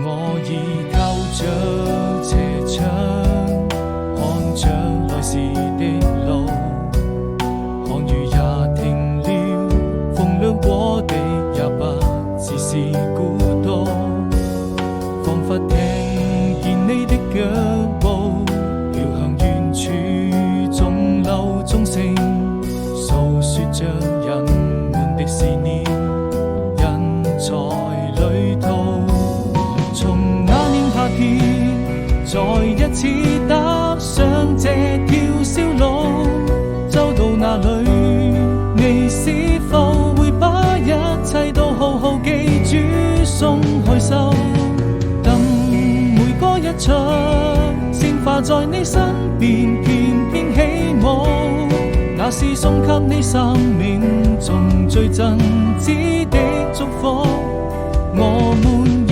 我已靠着斜窗，看着來時的路，看雨也停了，風涼過的也不只是孤獨，彷彿聽見你的腳步飄向遠處，鐘樓鐘聲訴說着人們的思念，人在旅途。從那年夏天再一次踏上這條小路，走到哪裏你是否會把一切都好好記住，鬆開手，等每個一場鮮花在你身邊翩翩起舞，那是送給你生命中最真摯的祝福。我們